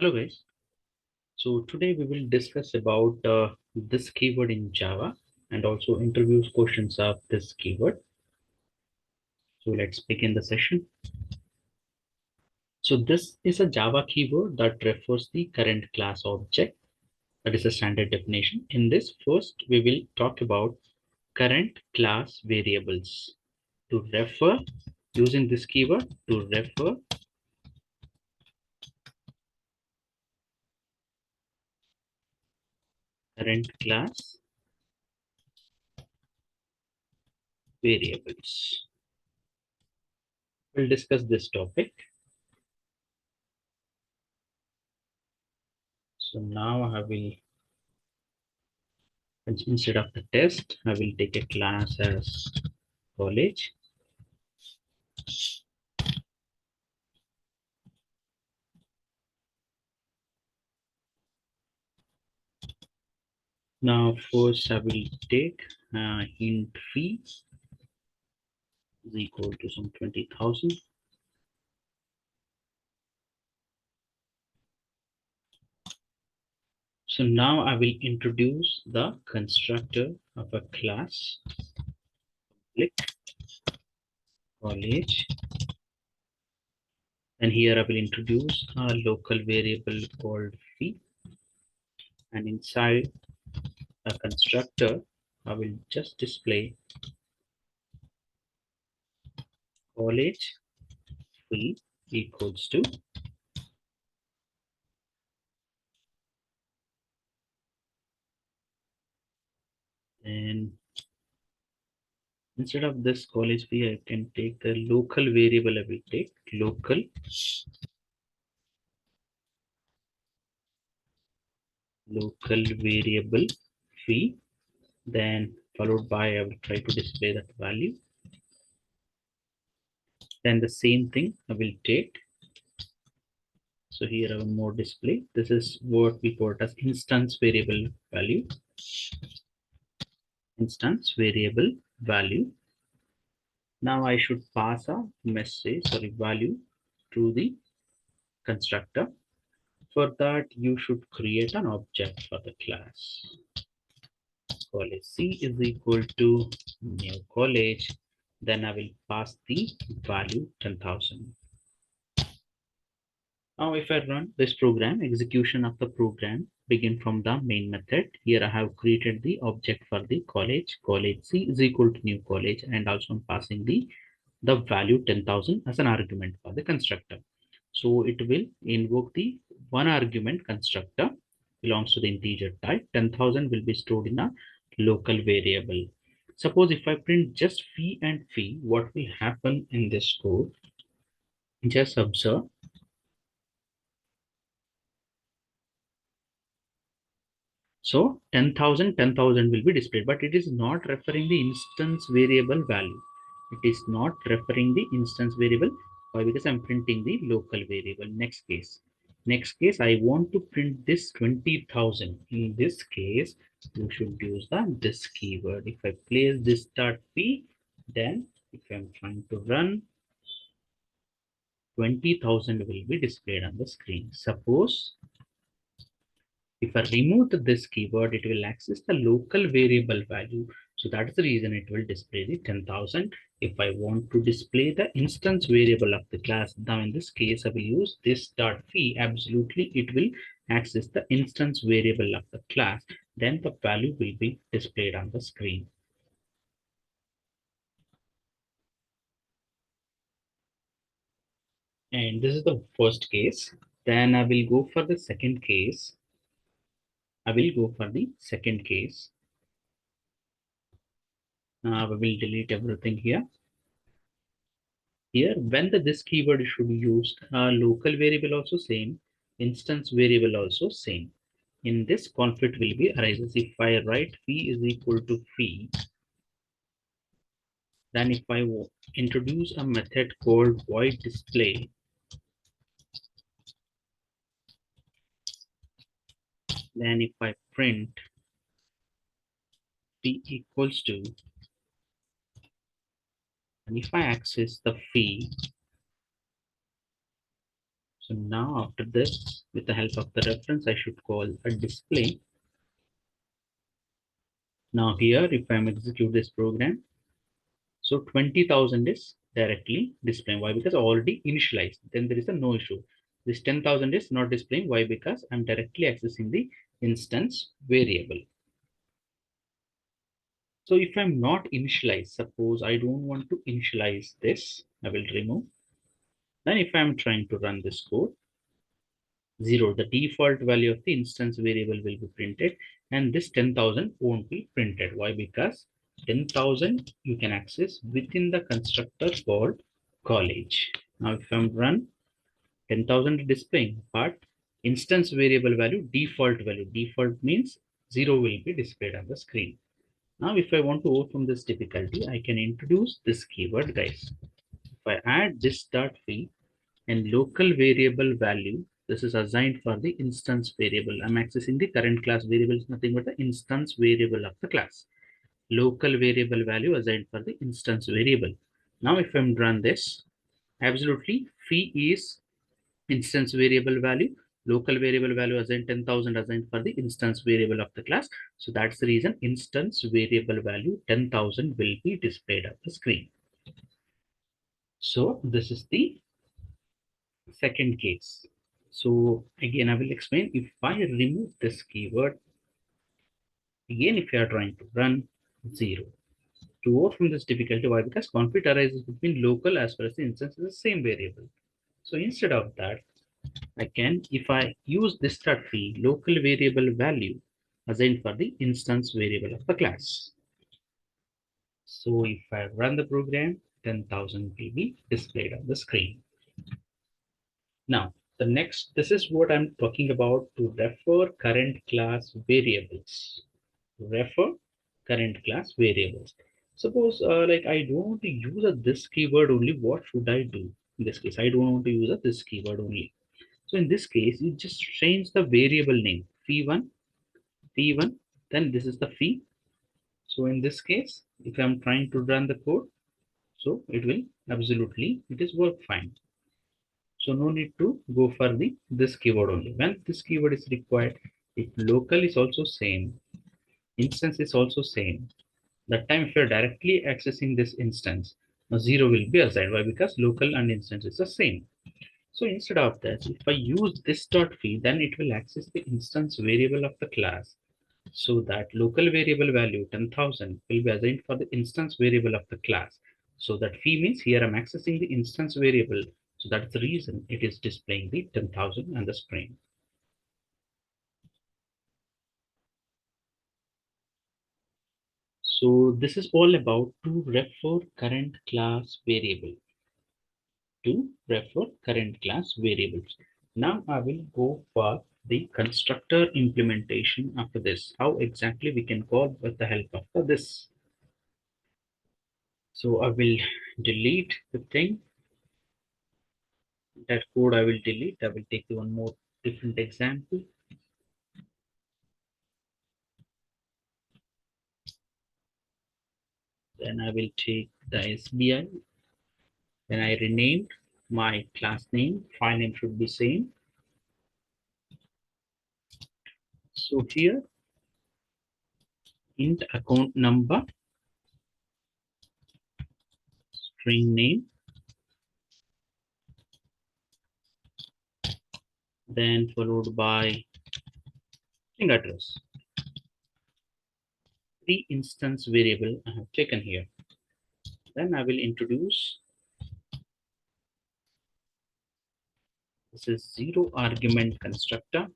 Hello guys. So today we will discuss about this keyword in Java and also introduce questions of this keyword. So let's begin the session. So this is a Java keyword that refers the current class object. That is a standard definition. In this first, we will talk about current class variables. To refer, using this keyword to refer current class variables. We'll discuss this topic. So now I will, instead of the test, I will take a class as college. Now first I will take int fee is equal to some 20,000. So now I will introduce the constructor of a class, click college, and here I will introduce a local variable called fee, and inside a constructor I will just display college fee equals to, and instead of this college fee I can take the local variable. I will take local variable fee, then followed by I will try to display that value. Then the same thing I will take. So here I have more display. This is what we call as instance variable value. Instance variable value. Now I should pass a message, value to the constructor. For that, you should create an object for the class. College C is equal to new college. Then I will pass the value 10,000. Now if I run this program, execution of the program begin from the main method. Here I have created the object for the college. College C is equal to new college, and also I'm passing the value 10,000 as an argument for the constructor. So it will invoke the one argument constructor belongs to the integer type. 10,000 will be stored in a local variable. Suppose if I print just fee and fee, what will happen in this code? Just observe. So 10,000 will be displayed, but it is not referring the instance variable value. It is not referring the instance variable. Why? Because I'm printing the local variable. Next case, I want to print this 20,000. In this case, you should use this keyword. If I place this dot p, then if I'm trying to run, 20,000 will be displayed on the screen. Suppose if I remove this keyword, it will access the local variable value. So that is the reason it will display the 10,000. If I want to display the instance variable of the class, now in this case, I will use this dot fee. Absolutely, it will access the instance variable of the class. Then the value will be displayed on the screen. And this is the first case. Then I will go for the second case. Now we will delete everything here. Here, when this keyword should be used, local variable also same, instance variable also same. In this conflict will be arises if I write fee is equal to fee, then if I introduce a method called void display, then if I print fee equals to, and if I access the fee, So now after this, with the help of the reference, I should call a display. Now here, if I'm execute this program, so 20,000 is directly displaying. Why? Because I already initialized. Then there is a no issue. This 10,000 is not displaying. Why? Because I'm directly accessing the instance variable. So if I'm not initialized, suppose I don't want to initialize this, I will remove. Then if I'm trying to run this code, 0, the default value of the instance variable will be printed, and this 10,000 won't be printed. Why? Because 10,000 you can access within the constructor called college. Now if I'm run 10,000 displaying, but instance variable value, default means 0 will be displayed on the screen. Now if I want to overcome this difficulty, I can introduce this keyword, guys. If I add this start fee and local variable value, this is assigned for the instance variable. I'm accessing the current class variable is nothing but the instance variable of the class. Local variable value assigned for the instance variable. Now if I'm run this, absolutely fee is instance variable value, local variable value assigned 10,000 assigned for the instance variable of the class. So that's the reason instance variable value 10,000 will be displayed on the screen. So this is the second case. So again, I will explain. If I remove this keyword, again, if you are trying to run 0, to overcome this difficulty, why? Because conflict arises between local as well as the instance is the same variable. So instead of that, I can, if I use this start fee, local variable value assigned for the instance variable of the class. So if I run the program, 10,000 will be displayed on the screen. Now, the next, this is what I'm talking about to refer current class variables. Refer current class variables. Suppose like I don't want to use this keyword only, what should I do? In this case, I don't want to use this keyword only. So in this case, you just change the variable name, fee1, fee1, then this is the fee. So in this case, if I'm trying to run the code, so it will absolutely, it is work fine. So no need to go for the this keyword only. When this keyword is required, if local is also same, instance is also same. That time if you're directly accessing this instance, 0 will be assigned. Why? Because local and instance is the same. So instead of that, if I use this dot fee, then it will access the instance variable of the class. So that local variable value 10,000 will be assigned for the instance variable of the class. So that fee means here I'm accessing the instance variable. So that's the reason it is displaying the 10,000 on the screen. So this is all about to refer current class variable. To refer current class variables. Now I will go for the constructor implementation after this. How exactly we can call with the help of this. So I will delete the thing. That code I will delete. I will take one more different example. Then I will take the SBI. Then I renamed my class name. File name should be same. So here int account number, string name, then followed by string address. The instance variable I have taken here. Then I will introduce, this is 0 argument constructor.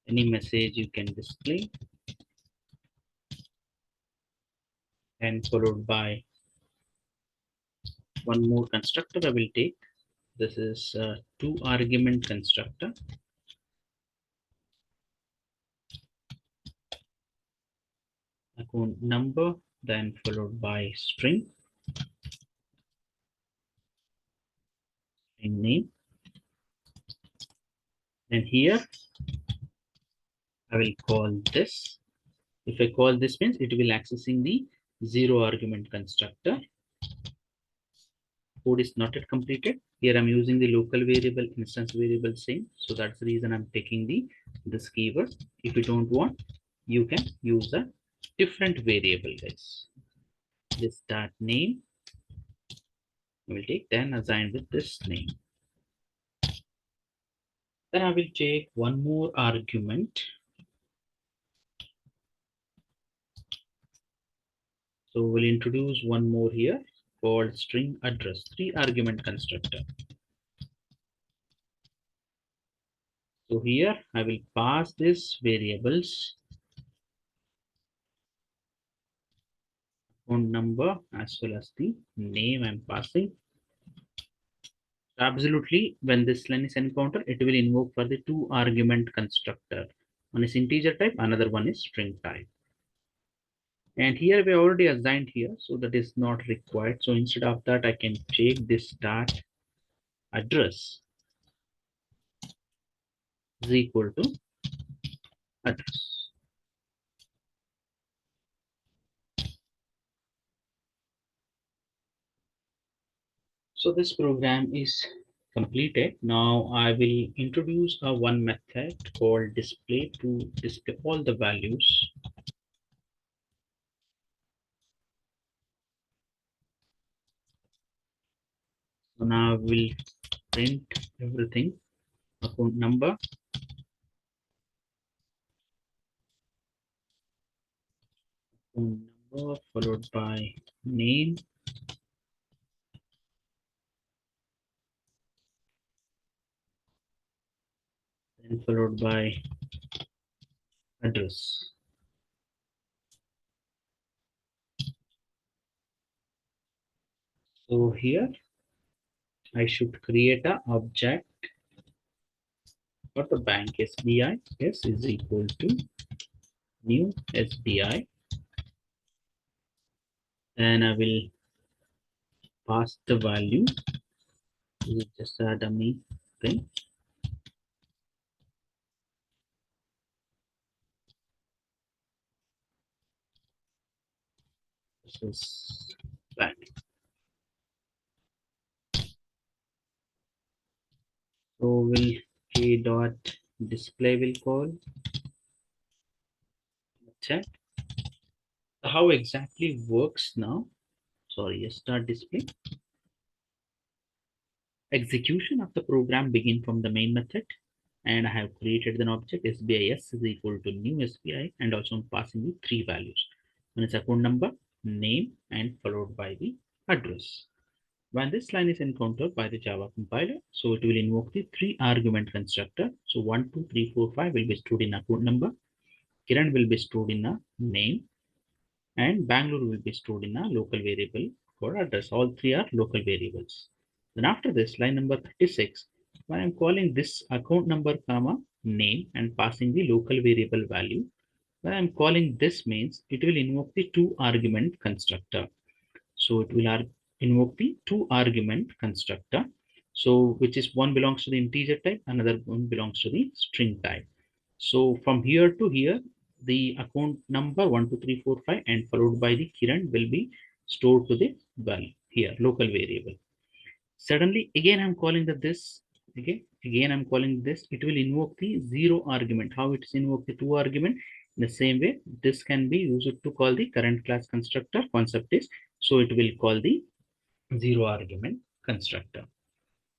Any message you can display, and followed by one more constructor I will take. This is 2 argument constructor. Account number, then followed by string name. And here I will call this. If I call this means it will accessing the 0 argument constructor. code is not yet completed. Here I'm using the local variable, instance variable same. So that's the reason I'm taking this keyword. If you don't want, you can use a different variable, guys. This start name I will take, then assign with this name. Then I will take one more argument. So we'll introduce one more here called string address, 3-argument constructor. So here I will pass these variables, phone number as well as the name I'm passing. Absolutely, when this line is encountered, it will invoke for the 2-argument constructor. One is integer type, another one is string type. And here we already assigned here, so that is not required. So instead of that, I can take this start address is equal to address. So this program is completed. Now I will introduce a one method called display to display all the values. So now I will print everything, account number, phone number followed by name, then followed by address. So here I should create a object for the bank SBI. S is equal to new SBI. Then I will pass the value. This is just a dummy thing. This is bank. So will k dot display will call check. How exactly works now? Sorry, start display. Execution of the program begin from the main method, and I have created an object SBIS is equal to new SBI, and also I'm passing the 3 values. One is account number, name, and followed by the address. When this line is encountered by the Java compiler, so it will invoke the 3-argument constructor. So 1, 2, 3, 4, 5 will be stored in account number, Kiran will be stored in a name, and Bangalore will be stored in a local variable for address. All 3 are local variables. Then after this, line number 36, when I'm calling this account number comma name and passing the local variable value, when I'm calling this means it will invoke the 2-argument constructor. So it will invoke the 2-argument constructor. So which is one belongs to the integer type, another one belongs to the string type. So from here to here, the account number 1, 2, 3, 4, 5 and followed by the Kiran will be stored to the value here, local variable. Suddenly again I'm calling this, again I'm calling this, it will invoke the 0 argument. How it's invoke the 2 argument? In the same way, this can be used to call the current class constructor. Concept is, so it will call the 0 argument constructor.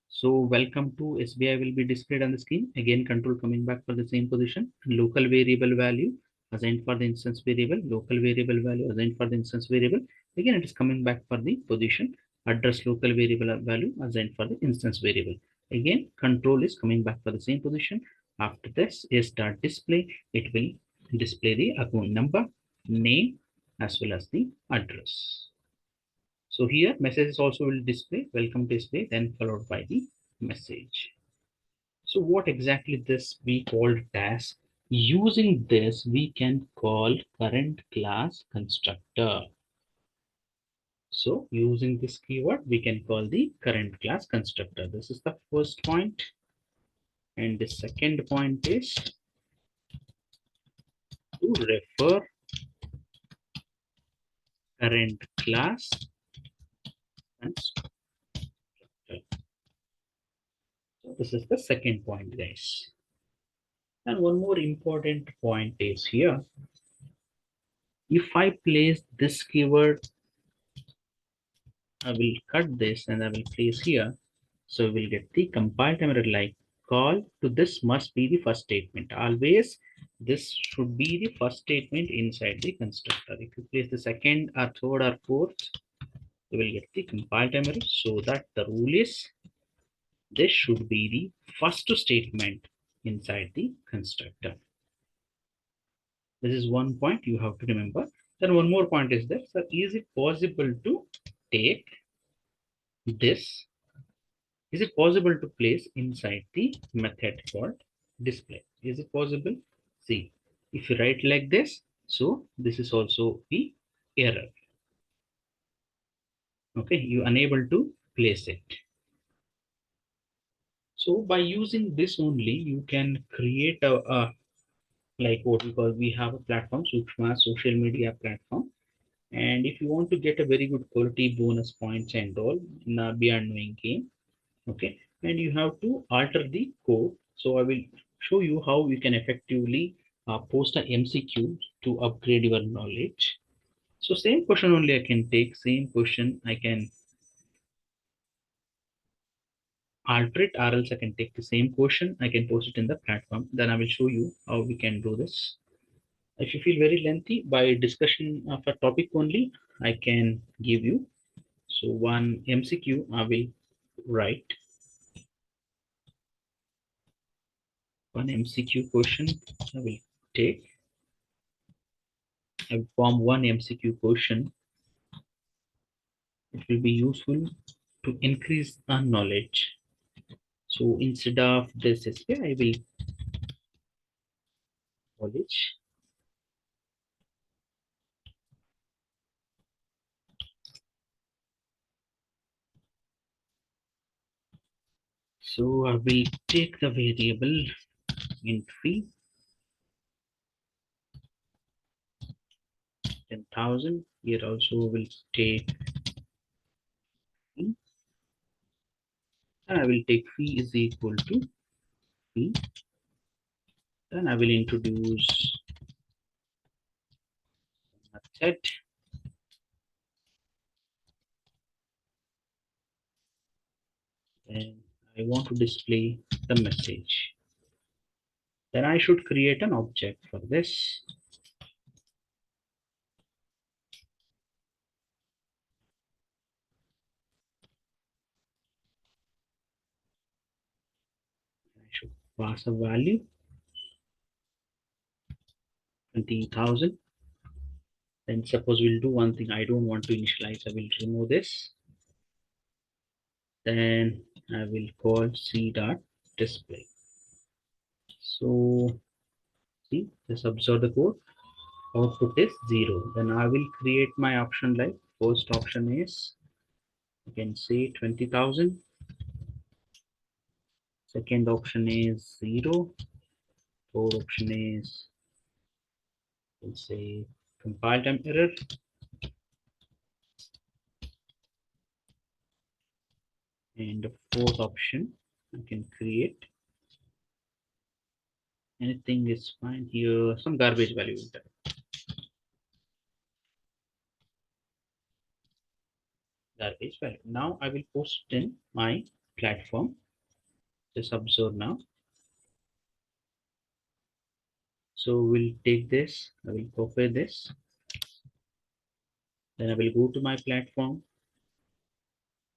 So welcome to SBI will be displayed on the screen. Again, control coming back for the same position. Local variable value assigned for the instance variable. Local variable value assigned for the instance variable. Again, it is coming back for the position. Address local variable value assigned for the instance variable. Again, control is coming back for the same position. After this is start display. It will display the account number, name, as well as the address. So here messages also will display welcome display, then followed by the message. So what exactly this we call task? Using this, we can call current class constructor. So using this keyword, we can call the current class constructor. This is the first point. And the second point is to refer current class constructor. This is the second point, guys. And one more important point is here. If I place this keyword, I will cut this and I will place here. So we'll get the compile time error like call to this must be the first statement. Always this should be the first statement inside the constructor. If you place the second or third or fourth, you will get the compile time error. So that the rule is this should be the first statement inside the constructor. This is one point you have to remember. Then one more point is that, sir, is it possible to take this? Is it possible to place inside the method called display? Is it possible? See, if you write like this, so this is also the error. Okay, you unable to place it. So by using this only, you can create a like what we call, we have a platform, Sukshma social media platform. And if you want to get a very good quality bonus points and all in a beyond knowing game, okay, and you have to alter the code. So I will show you how you can effectively post a MCQ to upgrade your knowledge. So same question only I can take, same question I can alter it, or else I can take the same question, I can post it in the platform. Then I will show you how we can do this. If you feel very lengthy by discussion of a topic only, I can give you. So one MCQ I will write, one MCQ question I will take. I will form one MCQ question. It will be useful to increase our knowledge. So instead of this SK, I will knowledge. So I will take the variable int fee 10,000. Here also will take fee, and I will take fee is equal to fee. Then I will introduce method, and I want to display the message. Then I should create an object for this. I should pass a value 20,000. Then suppose we'll do one thing. I don't want to initialize. I will remove this. Then I will call c dot display. So see, just observe the code. Output is 0. Then I will create my option like first option is, you can say 20,000. Second option is 0. Third option is, let's say, compile time error. And the fourth option, I can create anything is fine here, some garbage value. Garbage value. Now I will post it in my platform. Just observe now. So we'll take this, I will copy this. Then I will go to my platform.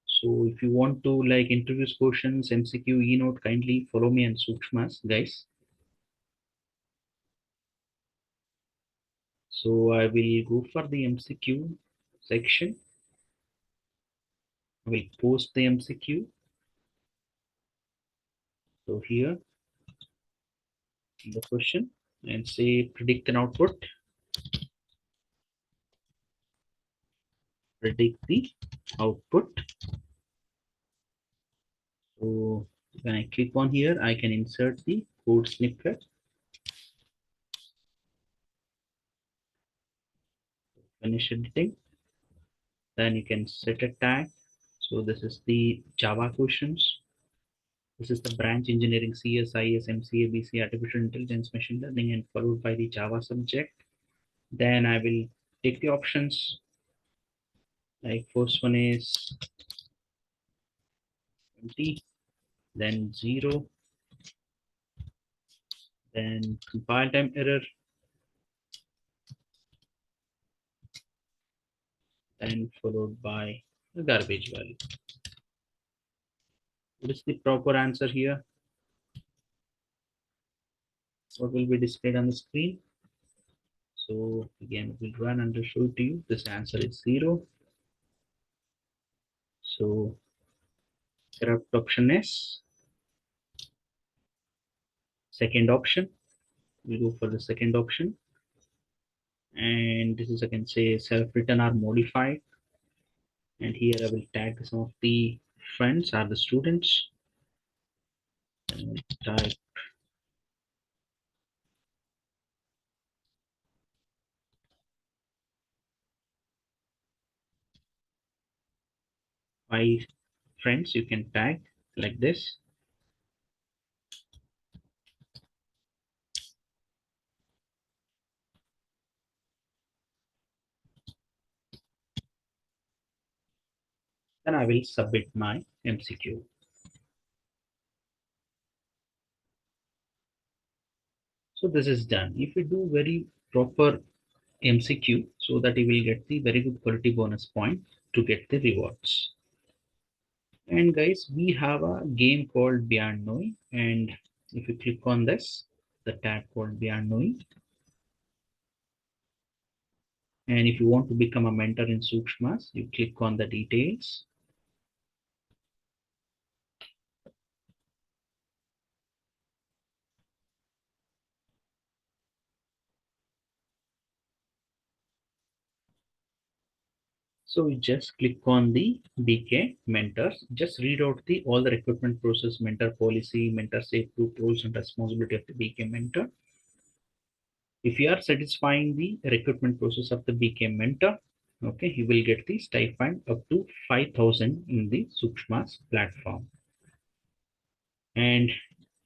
So if you want to like introduce questions, MCQ, e-note, kindly follow me and Sukshmas, guys. So I will go for the MCQ section. I will post the MCQ. So here the question and say predict an output. Predict the output. So when I click on here, I can insert the code snippet. Finish editing. Then you can set a tag. So this is the Java questions. This is the branch engineering CS, IS, MCA, BC, artificial intelligence, machine learning, and followed by the Java subject. Then I will take the options. Like first one is 20, then 0, then compile time error, then followed by the garbage value. What is the proper answer here? What will be displayed on the screen? So again, we'll run and show it to you. This answer is 0. So correct option is second option. We go for the second option. And this is, I can say, self-written or modified. And here I will tag some of the friends or the students. And type 5 friends you can tag like this. Then I will submit my MCQ. So this is done. If you do very proper MCQ, so that you will get the very good quality bonus point to get the rewards. And guys, we have a game called Beyond Knowing, and if you click on this, the tab called Beyond Knowing, and if you want to become a mentor in Sukshmas, you click on the details. So you just click on the BK mentors. Just read out the all the recruitment process, mentor policy, mentor safe group roles and responsibility of the BK mentor. If you are satisfying the recruitment process of the BK mentor, okay, you will get the stipend up to 5,000 in the Sukshmas platform. And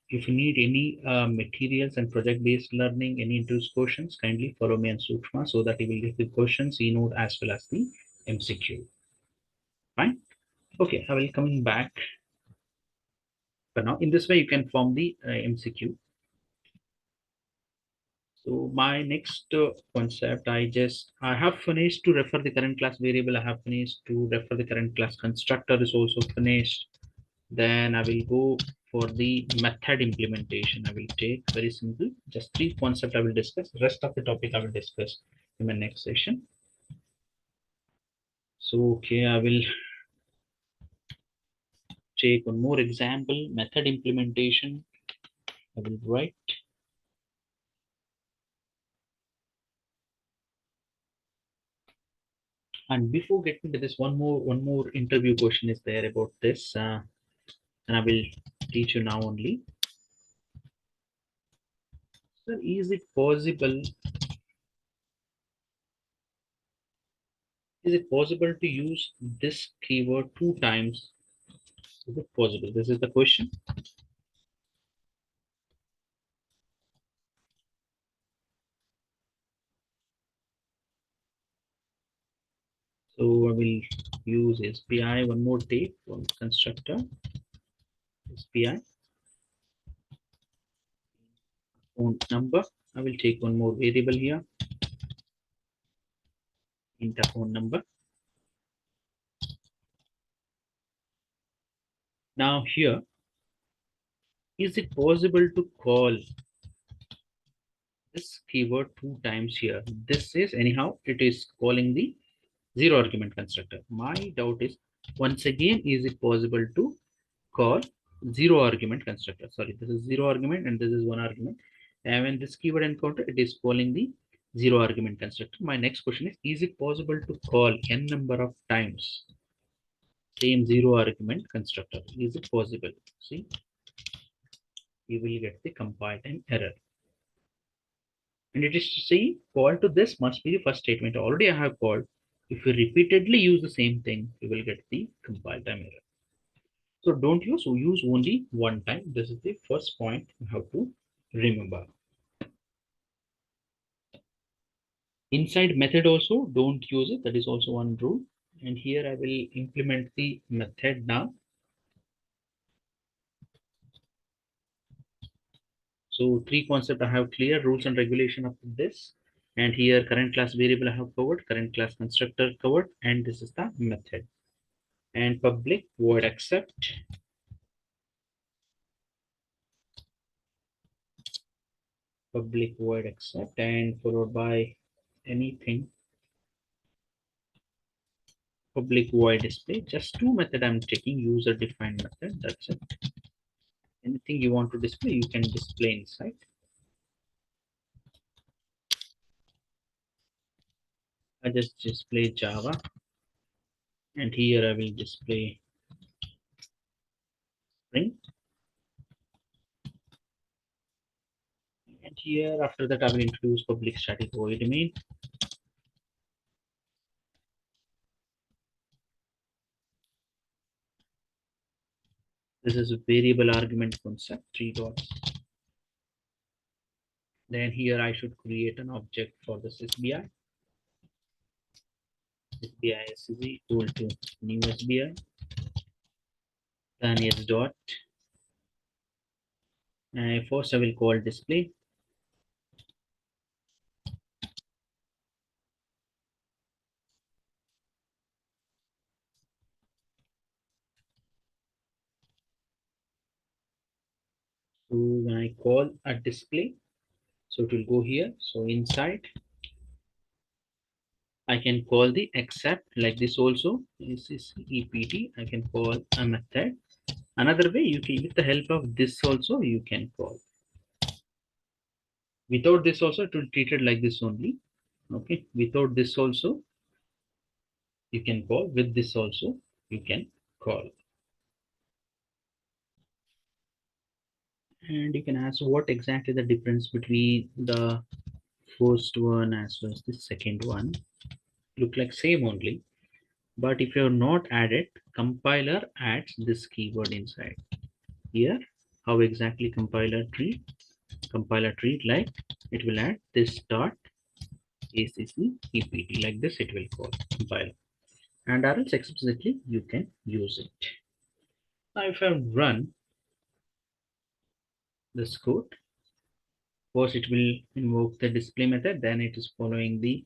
if you need any materials and project-based learning, any interest questions, kindly follow me on Sukshma so that you will get the questions, e-note as well as the MCQ. Fine. Okay, I will coming back for now. In this way, you can form the MCQ. So my next concept, I have finished to refer the current class variable. I have finished to refer the current class constructor is also finished. Then I will go for the method implementation. I will take very simple, just 3 concepts I will discuss. Rest of the topic I will discuss in my next session. So, okay, I will take one more example, method implementation. I will write. And before getting to this, one more interview question is there about this, and I will teach you now only. Sir, is it possible to use this keyword 2 times? Is it possible? This is the question. So I will use SPI, one more take, one constructor, SPI, account number. I will take one more variable here, int account number. Now here, is it possible to call this keyword 2 times here? This is anyhow, it is calling the 0 argument constructor. My doubt is, once again, is it possible to call 0 argument constructor? Sorry, this is 0 argument and this is 1 argument. And when this keyword encounter, it is calling the 0 argument constructor. My next question is it possible to call n number of times same 0 argument constructor? Is it possible? See, you will get the compile time error. And it is to say, call to this must be the first statement. Already I have called. If you repeatedly use the same thing, you will get the compile time error. So don't use only one time. This is the first point you have to remember. Inside method also don't use it. That is also one rule. And here I will implement the method now. So three concepts I have clear, rules and regulation of this. And here current class variable I have covered, current class constructor covered, and this is the method. And public void accept, public void accept, and followed by anything, public void display. Just two method I'm taking, user defined method. That's it. Anything you want to display, you can display inside. I just display Java, and here I will display Spring. And here after that I will introduce public static void main. This is a variable argument concept, three dots. Then here I should create an object for this SBI. SBI is equal to new SBI. Then is dot. First I will call display. So when I call a display, so it will go here. So inside I can call the accept like this also. This is EPT. I can call a method. Another way you can, with the help of this also, you can call. Without this also, it will treat it like this only. Okay. Without this also, you can call. With this also, you can call. And you can ask what exactly the difference between the first one as well as the second one. Look like same only. But if you have not added, compiler adds this keyword inside. Here, how exactly compiler treat? Compiler treat like it will add this dot acc ept like this. It will call compiler, and or else explicitly you can use it. Now, if I run this code, first it will invoke the display method. Then it is following the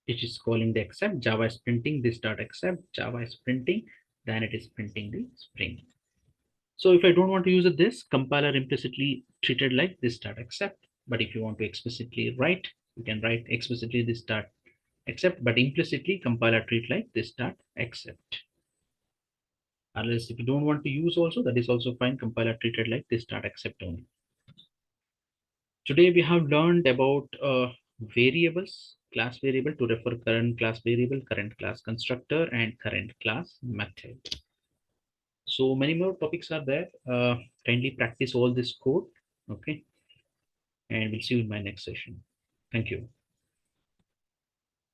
it is calling the accept. Java is printing this dot accept. Java is printing. Then it is printing the Spring. So if I don't want to use this, compiler implicitly treated like this dot accept. But if you want to explicitly write, you can write explicitly this dot accept, but implicitly compiler treat like this dot accept. Unless if you don't want to use also, that is also fine. Compiler treated like this dot accept only. Today we have learned about variables, class variable to refer current class variable, current class constructor, and current class method. So many more topics are there. Kindly practice all this code. Okay. And we'll see you in my next session. Thank you.